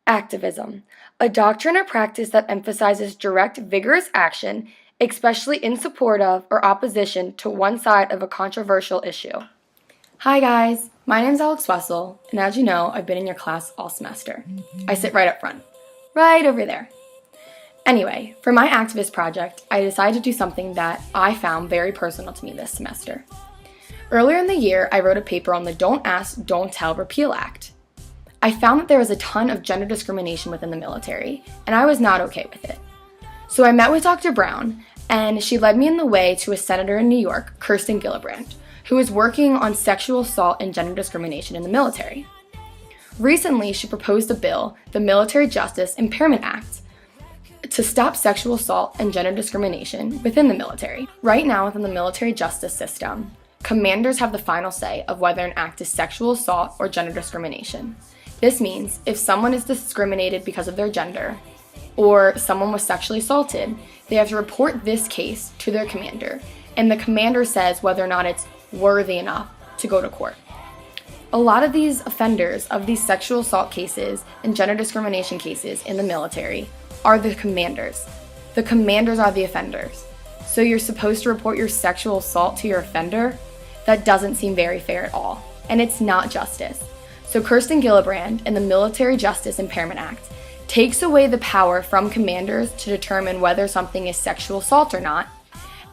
Activism, a doctrine or practice that emphasizes direct, vigorous action, especially in support of or opposition to one side of a controversial issue. Hi guys, my name's Alex Wessel, and as you know, I've been in your class all semester. I sit right up front, right over there. Anyway, for my activist project, I decided to do something that I found very personal to me this semester. Earlier in the year, I wrote a paper on the Don't Ask, Don't Tell Repeal Act. I found that there was a ton of gender discrimination within the military, and I was not okay with it. So I met with Dr. Brown, and she led me in the way to a senator in New York, Kirsten Gillibrand, who is working on sexual assault and gender discrimination in the military. Recently, she proposed a bill, the Military Justice Impairment Act, to stop sexual assault and gender discrimination within the military. Right now, within the military justice system, commanders have the final say of whether an act is sexual assault or gender discrimination. This means if someone is discriminated because of their gender, or someone was sexually assaulted, they have to report this case to their commander, and the commander says whether or not it's worthy enough to go to court. A lot of these offenders of these sexual assault cases and gender discrimination cases in the military are the commanders. The commanders are the offenders. So you're supposed to report your sexual assault to your offender? That doesn't seem very fair at all, and it's not justice. So Kirsten Gillibrand and the Military Justice Impairment Act takes away the power from commanders to determine whether something is sexual assault or not,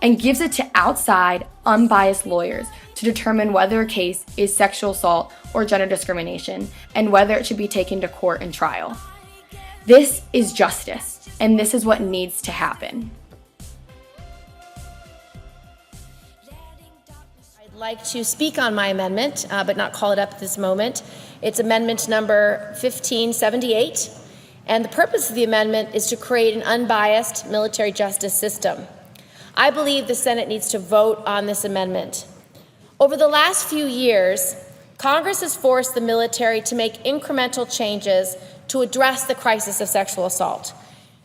and gives it to outside, unbiased lawyers to determine whether a case is sexual assault or gender discrimination, and whether it should be taken to court and trial. This is justice, and this is what needs to happen. I'd like to speak on my amendment, but not call it up at this moment. It's amendment number 1578, and the purpose of the amendment is to create an unbiased military justice system. I believe the Senate needs to vote on this amendment. Over the last few years, Congress has forced the military to make incremental changes to address the crisis of sexual assault.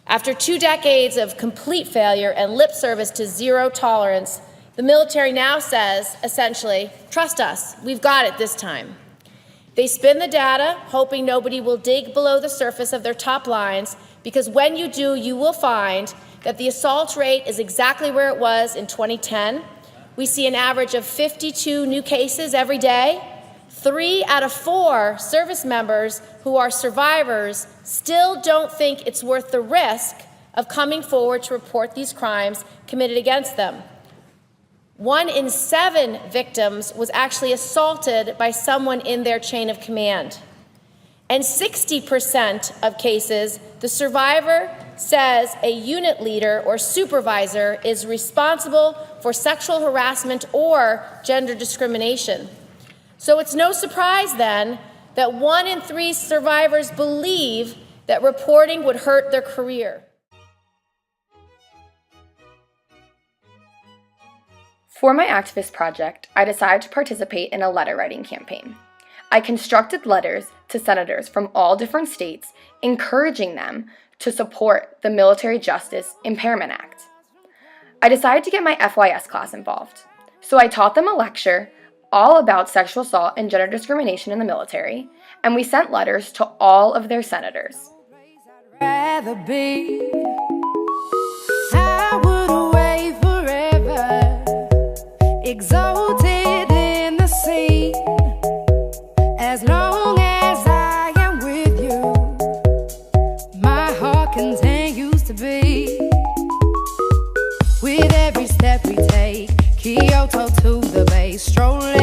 After 2 decades of complete failure and lip service to zero tolerance, the military now says, essentially, trust us, we've got it this time. They spin the data, hoping nobody will dig below the surface of their top lines, because when you do, you will find that the assault rate is exactly where it was in 2010. We see an average of 52 new cases every day. 3 out of 4 service members who are survivors still don't think it's worth the risk of coming forward to report these crimes committed against them. 1 in 7 victims was actually assaulted by someone in their chain of command. And 60% of cases, the survivor says a unit leader or supervisor is responsible for sexual harassment or gender discrimination. So it's no surprise then that 1 in 3 survivors believe that reporting would hurt their career. For my activist project, I decided to participate in a letter writing campaign. I constructed letters to senators from all different states, encouraging them to support the Military Justice Impairment Act. I decided to get my FYS class involved, so I taught them a lecture all about sexual assault and gender discrimination in the military, and we sent letters to all of their senators. Rather be, I would away forever, exalted in the sea, as long as I am with you, my heart continues to beat. With every step we take, Kyoto to the bay, strolling.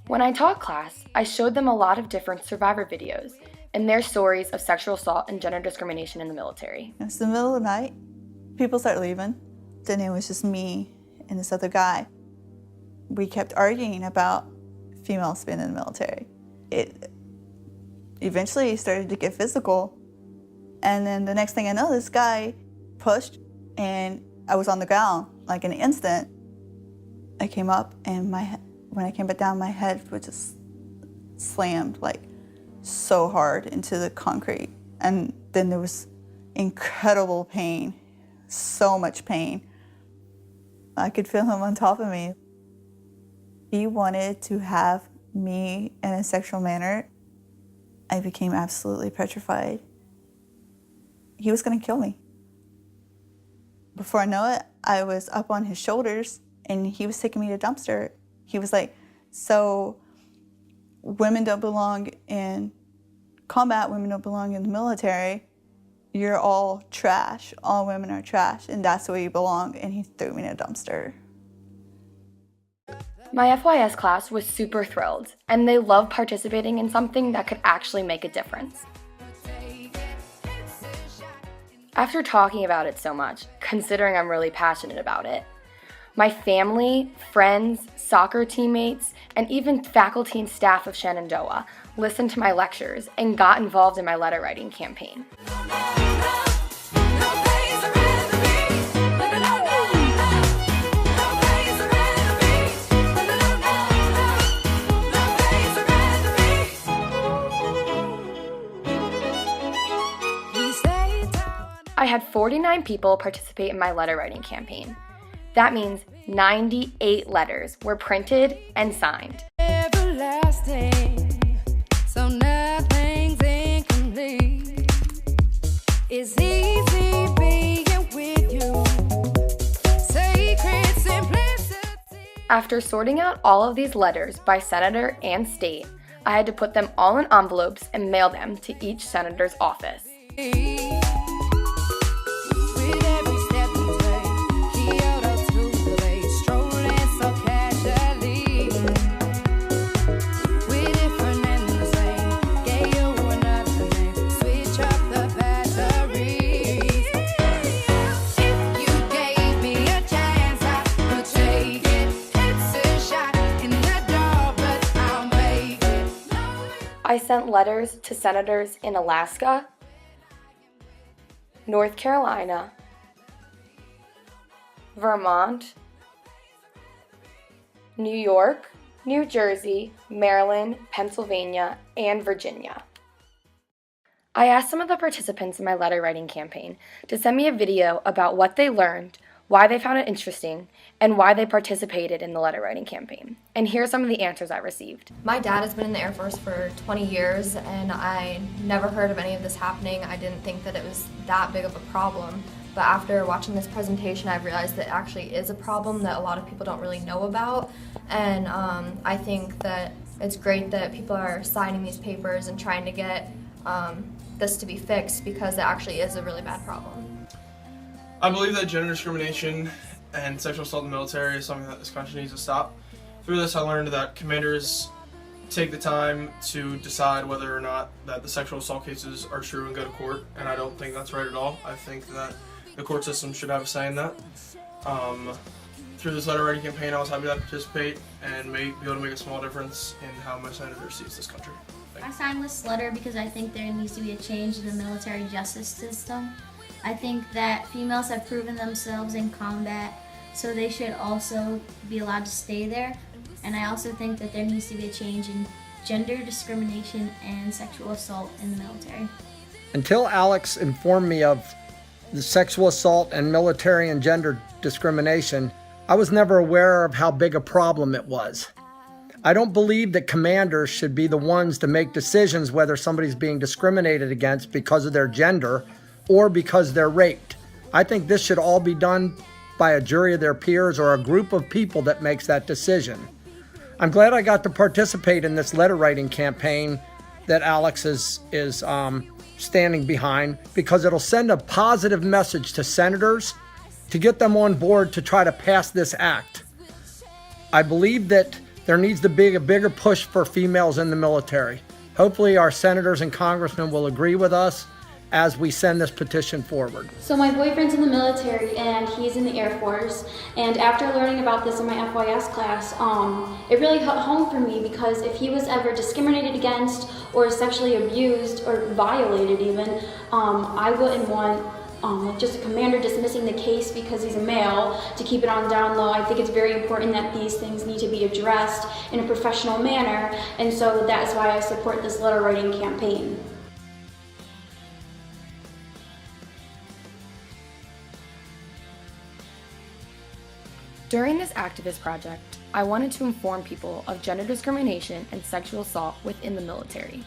When I taught class, I showed them a lot of different survivor videos and their stories of sexual assault and gender discrimination in the military. It's the middle of the night. People start leaving. Then it was just me and this other guy. We kept arguing about females being in the military. It eventually started to get physical. And then the next thing I know, this guy pushed and I was on the ground, like in an instant. I came up and when I came back down, my head was just slammed like so hard into the concrete. And then there was incredible pain, so much pain. I could feel him on top of me. He wanted to have me in a sexual manner. I became absolutely petrified. he was going to kill me. Before I know it, I was up on his shoulders and he was taking me to dumpster. He was like, so women don't belong in combat, women don't belong in the military. You're all trash. All women are trash, and that's where you belong. And he threw me in a dumpster. My FYS class was super thrilled, and they loved participating in something that could actually make a difference. After talking about it so much, considering I'm really passionate about it, my family, friends, soccer teammates, and even faculty and staff of Shenandoah listened to my lectures and got involved in my letter writing campaign. I had 49 people participate in my letter writing campaign. That means 98 letters were printed and signed. Everlasting, so nothing's incomplete. It's easy being with you. Sacred simplicity. After sorting out all of these letters by senator and state, I had to put them all in envelopes and mail them to each senator's office. I sent letters to senators in Alaska, North Carolina, Vermont, New York, New Jersey, Maryland, Pennsylvania, and Virginia. I asked some of the participants in my letter writing campaign to send me a video about what they learned, why they found it interesting, and why they participated in the letter writing campaign. And here are some of the answers I received. My dad has been in the Air Force for 20 years and I never heard of any of this happening. I didn't think that it was that big of a problem. But after watching this presentation, I've realized that it actually is a problem that a lot of people don't really know about. And I think that it's great that people are signing these papers and trying to get this to be fixed because it actually is a really bad problem. I believe that gender discrimination and sexual assault in the military is something that this country needs to stop. Through this, I learned that commanders take the time to decide whether or not that the sexual assault cases are true and go to court, and I don't think that's right at all. I think that the court system should have a say in that. Through this letter writing campaign, I was happy to participate and be able to make a small difference in how my senator sees this country. I signed this letter because I think there needs to be a change in the military justice system. I think that females have proven themselves in combat, so they should also be allowed to stay there. And I also think that there needs to be a change in gender discrimination and sexual assault in the military. Until Alex informed me of the sexual assault and military and gender discrimination, I was never aware of how big a problem it was. I don't believe that commanders should be the ones to make decisions whether somebody's being discriminated against because of their gender or because they're raped. I think this should all be done by a jury of their peers or a group of people that makes that decision. I'm glad I got to participate in this letter writing campaign that Alex is standing behind, because it'll send a positive message to senators to get them on board to try to pass this act. I believe that there needs to be a bigger push for females in the military. Hopefully our senators and congressmen will agree with us as we send this petition forward. So my boyfriend's in the military and he's in the Air Force, and after learning about this in my FYS class, it really hit home for me, because if he was ever discriminated against or sexually abused or violated even, I wouldn't want just a commander dismissing the case because he's a male to keep it on down low. I think it's very important that these things need to be addressed in a professional manner, and so that is why I support this letter writing campaign. During this activist project, I wanted to inform people of gender discrimination and sexual assault within the military.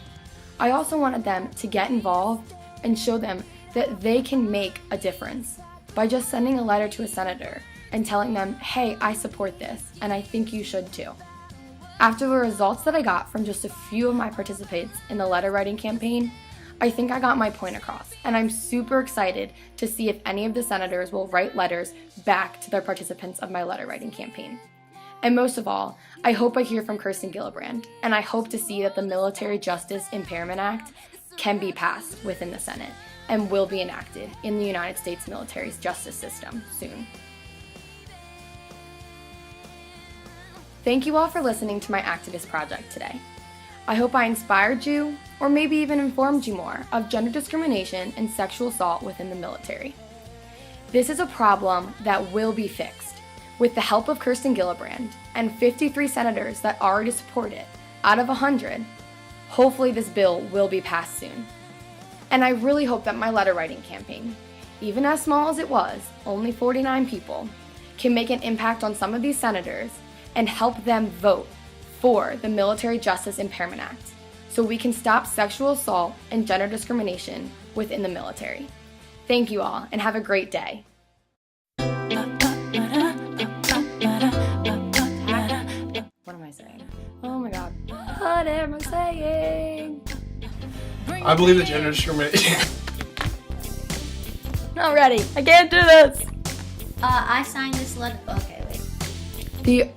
I also wanted them to get involved and show them that they can make a difference by just sending a letter to a senator and telling them, hey, I support this, and I think you should too. After the results that I got from just a few of my participants in the letter writing campaign, I think I got my point across, and I'm super excited to see if any of the senators will write letters back to their participants of my letter writing campaign. And most of all, I hope I hear from Kirsten Gillibrand, and I hope to see that the Military Justice Impairment Act can be passed within the Senate and will be enacted in the United States military's justice system soon. Thank you all for listening to my activist project today. I hope I inspired you, or maybe even informed you more, of gender discrimination and sexual assault within the military. This is a problem that will be fixed with the help of Kirsten Gillibrand and 53 senators that already support it out of 100. Hopefully this bill will be passed soon. And I really hope that my letter writing campaign, even as small as it was, only 49 people, can make an impact on some of these senators and help them vote for the Military Justice Impairment Act so we can stop sexual assault and gender discrimination within the military. Thank you all and have a great day. What am I saying? Oh my god. What am I saying? I believe that gender discrimination. Not ready. I can't do this. I signed this letter. Okay, wait. The